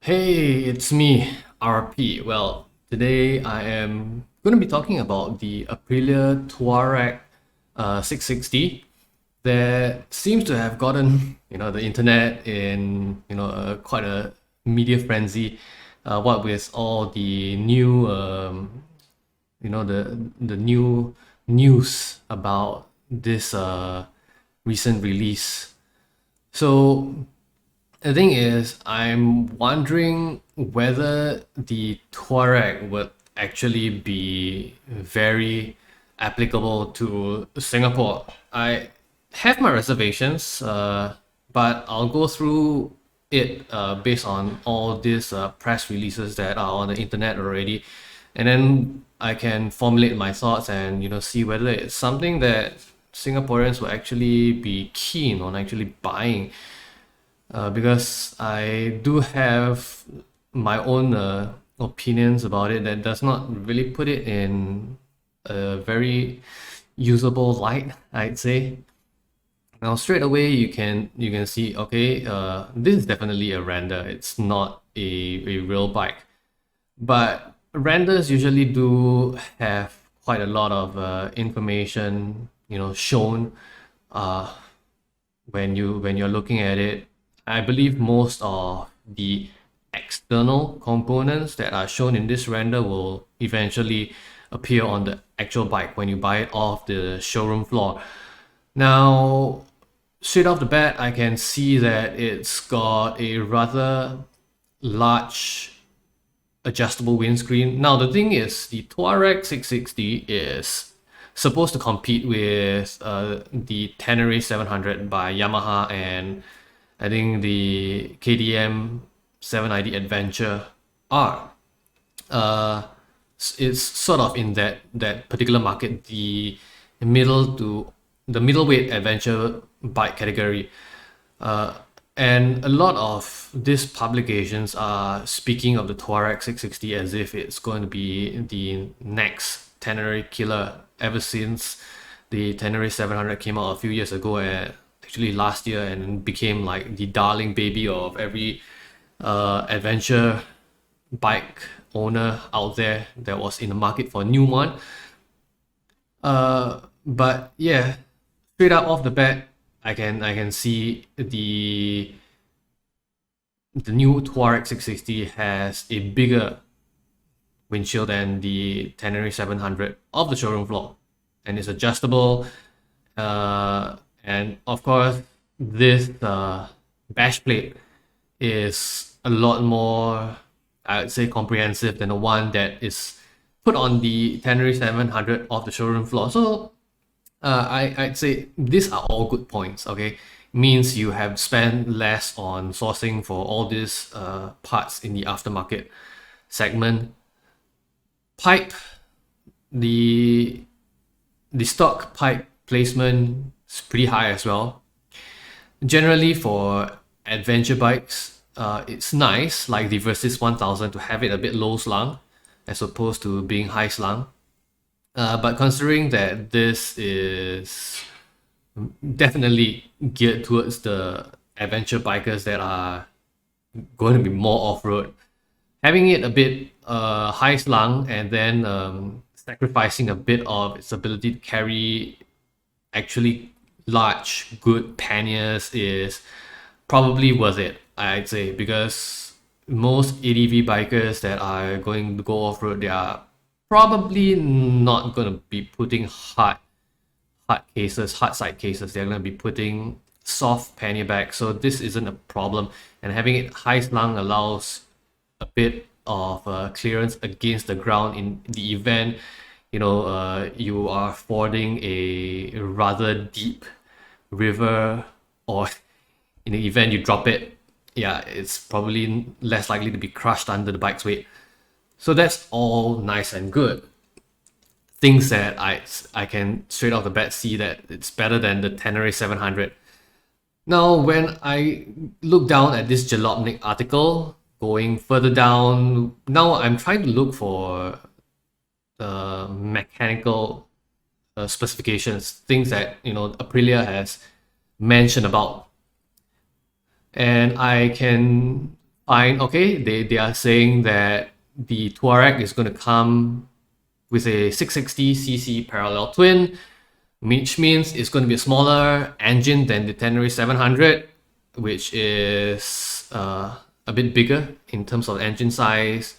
Hey, it's me, RP. Well, today I am going to be talking about the Aprilia Tuareg 660 that seems to have gotten, the internet in, quite a media frenzy. What with all the new, the new news about this recent release. So the thing is, I'm wondering whether the Touareg would actually be very applicable to Singapore. I have my reservations, but I'll go through it based on all these press releases that are on the internet already, and then I can formulate my thoughts and see whether it's something that Singaporeans will actually be keen on actually buying because I do have my own opinions about it that does not really put it in a very usable light, I'd say. Now, straight away, you can see, okay, this is definitely a render. It's not a real bike, but renders usually do have quite a lot of information, shown uh, when you're looking at it. I believe most of the external components that are shown in this render will eventually appear on the actual bike when you buy it off the showroom floor. Now, straight off the bat, I can see that it's got a rather large adjustable windscreen. Now, the thing is, the Touareg 660 is supposed to compete with the Tenere 700 by Yamaha and I think the KTM 790 Adventure R. Uh, it's sort of in that particular market, the middleweight adventure bike category. And a lot of these publications are speaking of the Touareg 660 as if it's going to be the next Tenere killer ever since the Tenere 700 came out a few years ago, actually last year, and became like the darling baby of every adventure bike owner out there that was in the market for a new one. But yeah, straight up off the bat, I can see the new Touareg 660 has a bigger windshield than the Tenere 700 off the showroom floor, and it's adjustable. And of course, this bash plate is a lot more, I would say, comprehensive than the one that is put on the Tenere 700 off the showroom floor. So I'd say these are all good points, okay? Means you have spent less on sourcing for all these parts in the aftermarket segment. Pipe, the stock pipe placement is pretty high as well. Generally for adventure bikes, it's nice, like the Versys 1000, to have it a bit low slung as opposed to being high slung. But considering that this is definitely geared towards the adventure bikers that are going to be more off-road, having it a bit high slung and then sacrificing a bit of its ability to carry actually large, good panniers is probably worth it, I'd say, because most ADV bikers that are going to go off-road, they are probably not going to be putting hard side cases. They're going to be putting soft pannier back, so this isn't a problem. And having it high slung allows a bit of clearance against the ground in the event you are fording a rather deep river, or in the event you drop it, yeah, it's probably less likely to be crushed under the bike's weight. So that's all nice and good. Things that I can straight off the bat see that it's better than the Tenere 700. Now, when I look down at this Jalopnik article, going further down, now I'm trying to look for mechanical specifications, things that Aprilia has mentioned about, and I can fine. Okay, they are saying that the Tuareg is going to come with a 660cc parallel twin, which means it's going to be a smaller engine than the Tenere 700, which is a bit bigger in terms of engine size,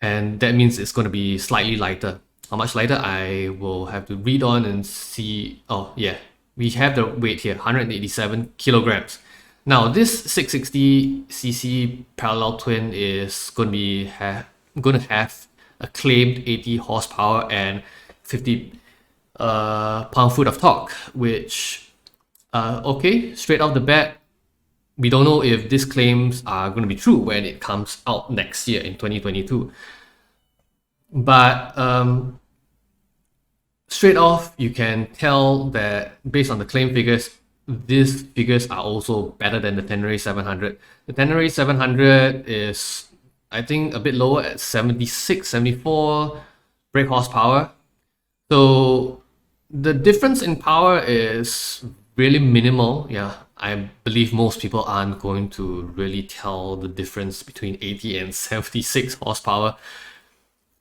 and that means it's going to be slightly lighter. How much lighter? I will have to read on and see. Oh yeah, we have the weight here, 187 kilograms. Now this 660cc parallel twin is going to be going to have a claimed 80 horsepower and 50 pound-foot of torque, which okay, straight off the bat, we don't know if these claims are going to be true when it comes out next year in 2022. But straight off, you can tell that based on the claim figures, these figures are also better than the Tenere 700. The Tenere 700 is, I think, a bit lower at 76, 74 brake horsepower. So the difference in power is really minimal. Yeah, I believe most people aren't going to really tell the difference between 80 and 76 horsepower.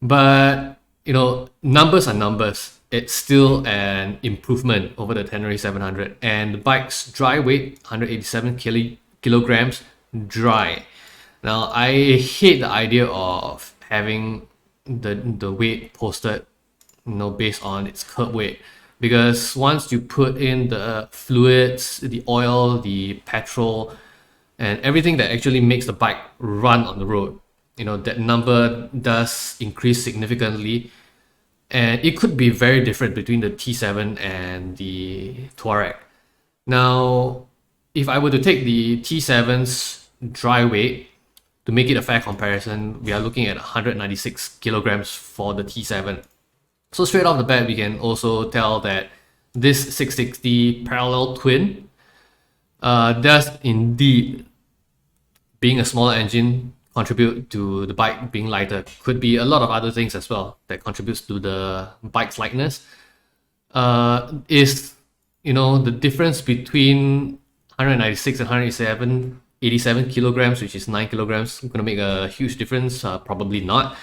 But, you know, numbers are numbers. It's still an improvement over the Tenere 700. And the bike's dry weight, 187 kilograms dry. Now, I hate the idea of having the weight posted, you know, based on its curb weight. Because once you put in the fluids, the oil, the petrol, and everything that actually makes the bike run on the road, you know, that number does increase significantly. And it could be very different between the T7 and the Tuareg. Now, if I were to take the T7's dry weight, to make it a fair comparison, we are looking at 196 kilograms for the T7. So straight off the bat, we can also tell that this 660 parallel twin does indeed, being a smaller engine, contribute to the bike being lighter. Could be a lot of other things as well that contributes to the bike's lightness. Is, you know, the difference between 196 and 187 kilograms, which is 9 kilograms, going to make a huge difference? Probably not.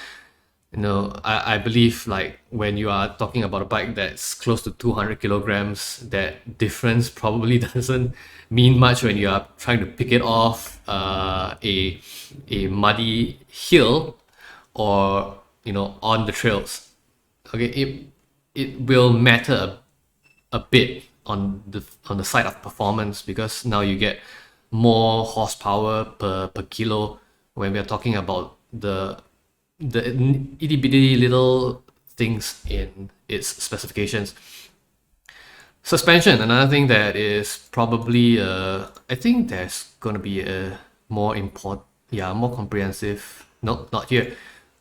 You know, I believe, like, when you are talking about a bike that's close to 200 kilograms, that difference probably doesn't mean much when you are trying to pick it off a muddy hill, or, you know, on the trails. Okay, it will matter a bit on the side of performance, because now you get more horsepower per kilo when we are talking about the itty bitty little things in its specifications. Suspension, another thing that is probably I think there's gonna be a more comprehensive. No, not here.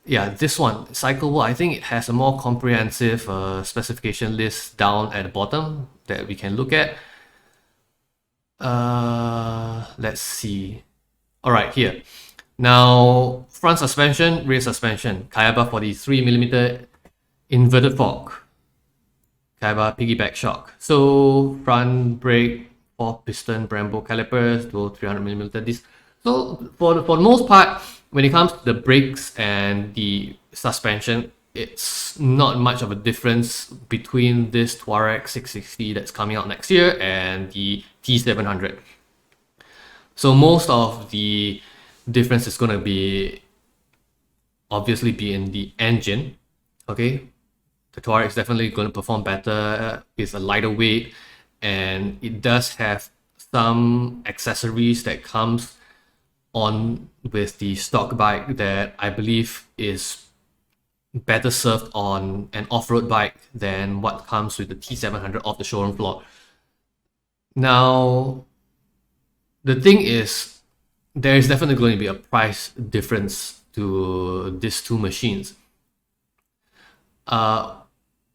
Yeah, this one, Cycle World. I think it has a more comprehensive specification list down at the bottom that we can look at. Let's see. All right, here. Now, front suspension, rear suspension, Kayaba 43mm inverted fork, Kayaba piggyback shock. So front brake, 4-piston Brembo calipers, dual 300mm disc. So for the most part, when it comes to the brakes and the suspension, it's not much of a difference between this Tuareg 660 that's coming out next year and the T700. So most of the difference is going to be obviously be in the engine. Okay, the Tuareg is definitely going to perform better. It's a lighter weight, and it does have some accessories that comes on with the stock bike that I believe is better served on an off-road bike than what comes with the T700 off the showroom floor. Now, the thing is, there is definitely going to be a price difference to these two machines.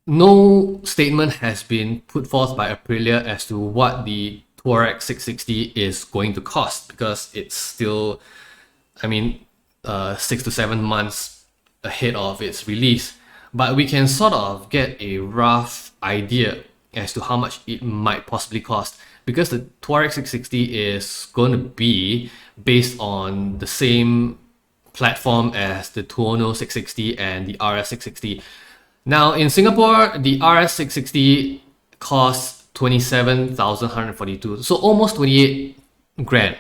No statement has been put forth by Aprilia as to what the Tuareg 660 is going to cost, because it's still, I mean, 6 to 7 months ahead of its release. But we can sort of get a rough idea as to how much it might possibly cost, because the Tuareg 660 is going to be based on the same platform as the Tuono 660 and the RS 660. Now in Singapore, the RS 660 costs 27,142, so almost 28 grand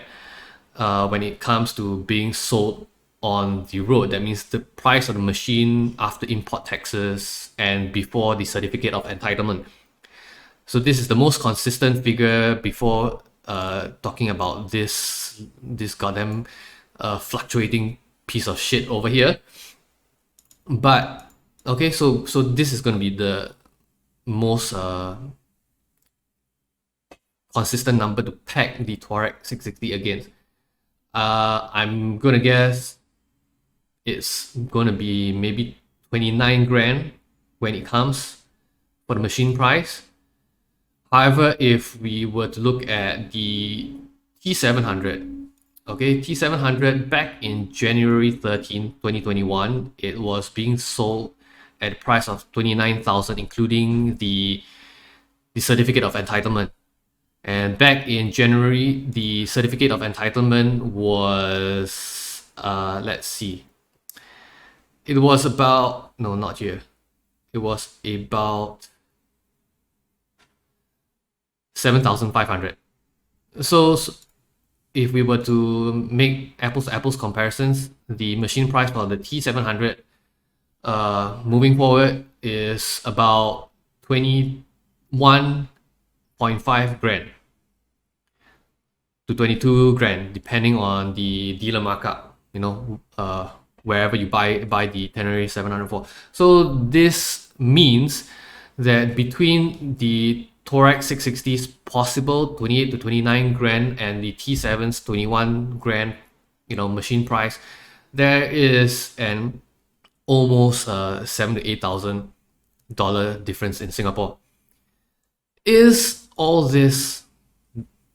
when it comes to being sold on the road. That means the price of the machine after import taxes and before the certificate of entitlement. So this is the most consistent figure before talking about this goddamn fluctuating piece of shit over here. But okay, so this is going to be the most consistent number to peg the Tuareg 660 against. I'm gonna guess it's gonna be maybe 29 grand when it comes for the machine price. However, if we were to look at the T700, okay, T700 back in January 13, 2021, it was being sold at a price of 29,000, including the certificate of entitlement. And back in January, the certificate of entitlement was, let's see, it was about, no, not here. It was about 7,500. So if we were to make apples to apples comparisons, the machine price for the T700 moving forward is about 21.5 grand to 22 grand, depending on the dealer markup, you know, wherever you buy the Tenere 704. So this means that between the Tuareg 660's possible 28 to 29 grand and the T7's 21 grand, you know, machine price, there is an almost $7,000 to $8,000 difference in Singapore. Is all this,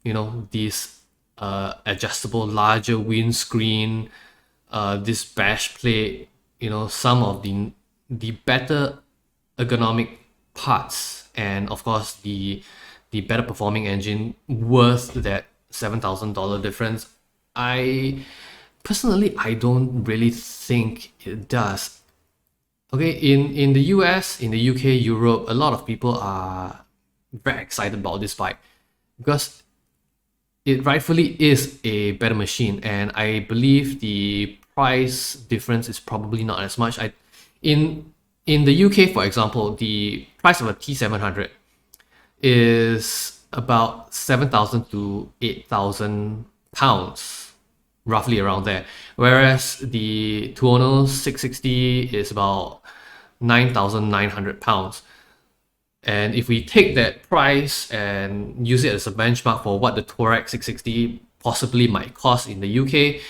you know, these adjustable larger windscreen, this bash plate, you know, some of the better ergonomic parts, and of course the better performing engine worth that $7,000 difference? I personally, I don't really think it does. Okay, in the US, in the UK, Europe, a lot of people are very excited about this bike because it rightfully is a better machine, and I believe the price difference is probably not as much. In the UK, for example, the price of a T700 is about 7,000 to 8,000 pounds, roughly around there. Whereas the Tuono 660 is about 9,900 pounds. And if we take that price and use it as a benchmark for what the Tuareg 660 possibly might cost in the UK,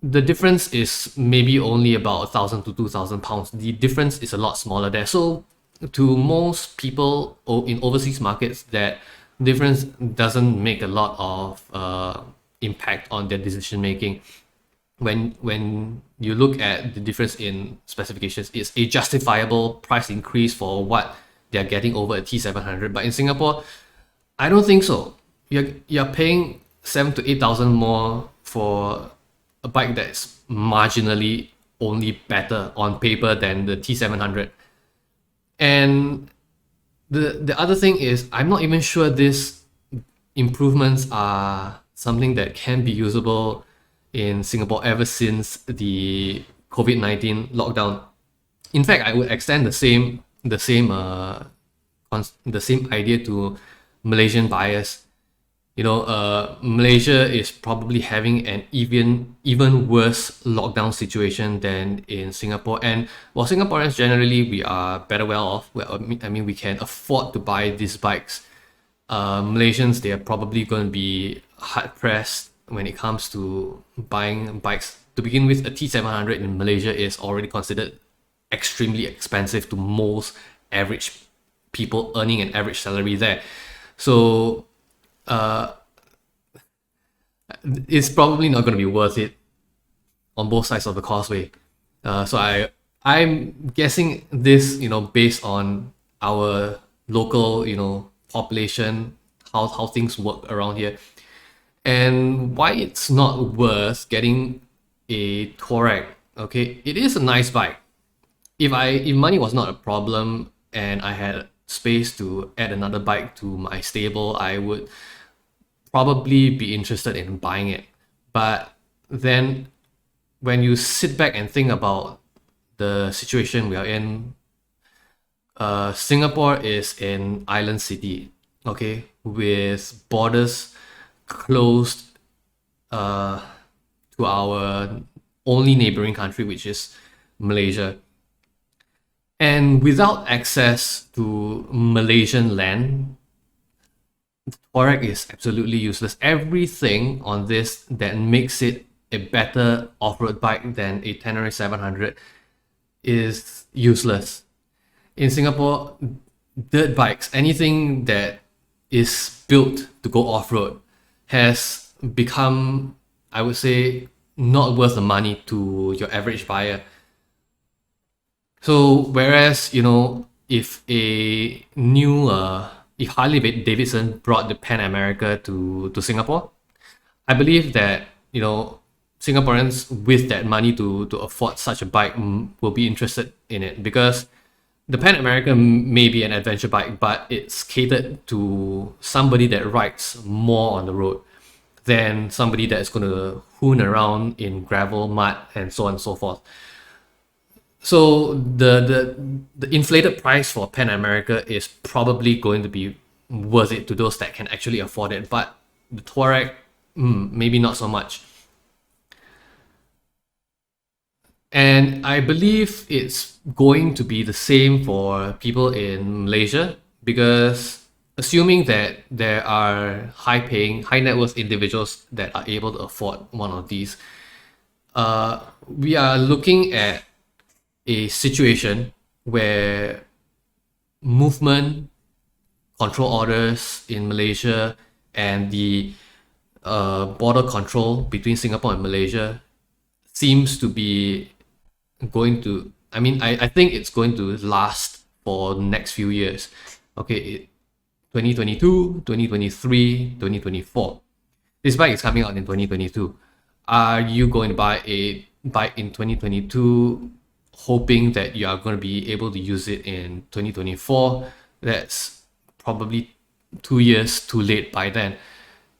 the difference is maybe only about 1,000 to 2,000 pounds. The difference is a lot smaller there. So to most people in overseas markets, that difference doesn't make a lot of impact on their decision making. When you look at the difference in specifications, it's a justifiable price increase for what they're getting over a T700. But in Singapore, I don't think so. You're paying 7,000 to 8,000 more for a bike that's marginally only better on paper than the T700. And the other thing is, I'm not even sure these improvements are something that can be usable in Singapore ever since the COVID-19 lockdown. In fact, I would extend the same idea to Malaysian buyers. You know, Malaysia is probably having an even worse lockdown situation than in Singapore. And while Singaporeans generally, we are better well off. Well, I mean, we can afford to buy these bikes. Malaysians, they are probably going to be hard pressed when it comes to buying bikes. To begin with, a T700 in Malaysia is already considered extremely expensive to most average people earning an average salary there. So it's probably not going to be worth it on both sides of the causeway. So I'm guessing this, you know, based on our local, you know, population, how things work around here, and why it's not worth getting a Tuareg. Okay, it is a nice bike. If money was not a problem and I had space to add another bike to my stable, I would probably be interested in buying it. But then when you sit back and think about the situation we are in, Singapore is an island city, okay, with borders closed to our only neighboring country, which is Malaysia. And without access to Malaysian land, the Tuareg is absolutely useless. Everything on this that makes it a better off-road bike than a Tenere 700 is useless. In Singapore, dirt bikes, anything that is built to go off-road, has become, I would say, not worth the money to your average buyer. So whereas, you know, if a new if Harley Davidson brought the Pan America to Singapore, I believe that, you know, Singaporeans with that money to afford such a bike will be interested in it, because the Pan America may be an adventure bike, but it's catered to somebody that rides more on the road than somebody that's going to hoon around in gravel, mud, and so on and so forth. So the inflated price for Pan America is probably going to be worth it to those that can actually afford it, but the Tuareg, maybe not so much. And I believe it's going to be the same for people in Malaysia, because assuming that there are high-paying, high-net-worth individuals that are able to afford one of these, we are looking at a situation where movement control orders in Malaysia and the border control between Singapore and Malaysia seems to be going to, I think it's going to last for the next few years. Okay, 2022, 2023, 2024. This bike is coming out in 2022. Are you going to buy a bike in 2022 hoping that you are going to be able to use it in 2024? That's probably 2 years too late by then.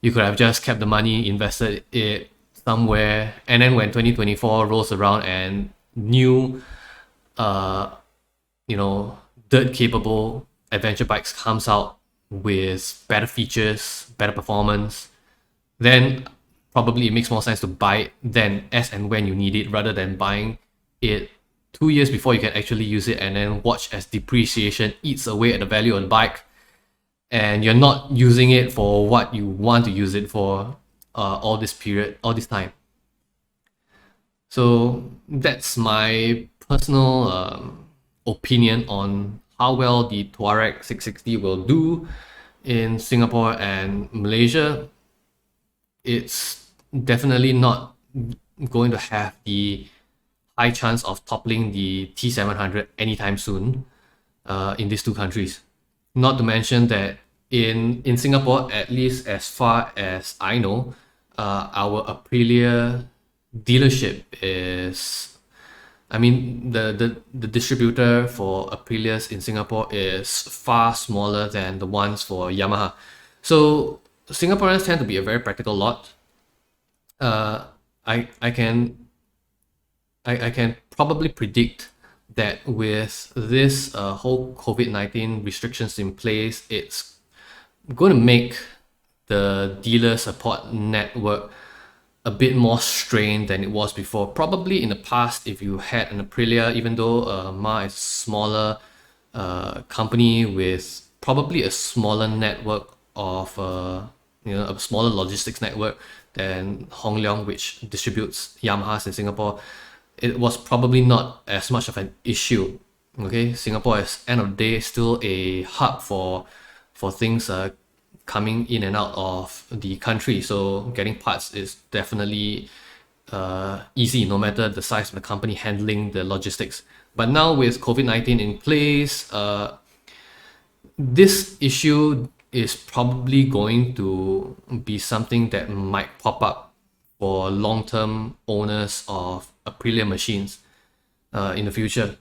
You could have just kept the money, invested it somewhere, and then when 2024 rolls around and new dirt capable adventure bikes comes out with better features, better performance, then probably it makes more sense to buy it then as and when you need it, rather than buying it 2 years before you can actually use it and then watch as depreciation eats away at the value of the bike, and you're not using it for what you want to use it for all this time. So that's my personal opinion on how well the Tuareg 660 will do in Singapore and Malaysia. It's definitely not going to have the high chance of toppling the T700 anytime soon in these two countries. Not to mention that in Singapore, at least as far as I know, our Aprilia dealership is, the distributor for Aprilias in Singapore is far smaller than the ones for Yamaha. So Singaporeans tend to be a very practical lot. I can probably predict that with this whole COVID-19 restrictions in place, it's going to make the dealer support network a bit more strained than it was before. Probably in the past, if you had an Aprilia, even though Ma is a smaller company with probably a smaller network of a smaller logistics network than Hong Leong, which distributes Yamahas in Singapore, it was probably not as much of an issue. Okay, Singapore is end of the day still a hub for things coming in and out of the country, so getting parts is definitely easy, no matter the size of the company handling the logistics. But now with COVID-19 in place, this issue is probably going to be something that might pop up for long-term owners of Aprilia machines in the future.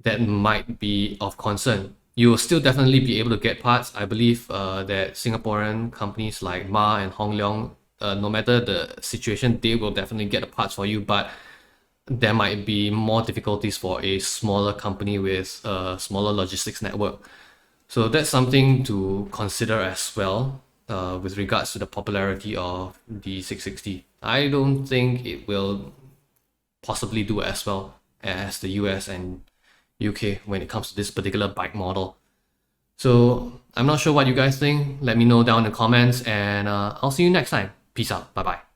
That might be of concern. You will still definitely be able to get parts. I believe that Singaporean companies like Ma and Hong Leong, no matter the situation, they will definitely get the parts for you, but there might be more difficulties for a smaller company with a smaller logistics network. So that's something to consider as well with regards to the popularity of the 660. I don't think it will possibly do as well as the US and UK when it comes to this particular bike model. So I'm not sure what you guys think. Let me know down in the comments, and I'll see you next time. Peace out. Bye bye.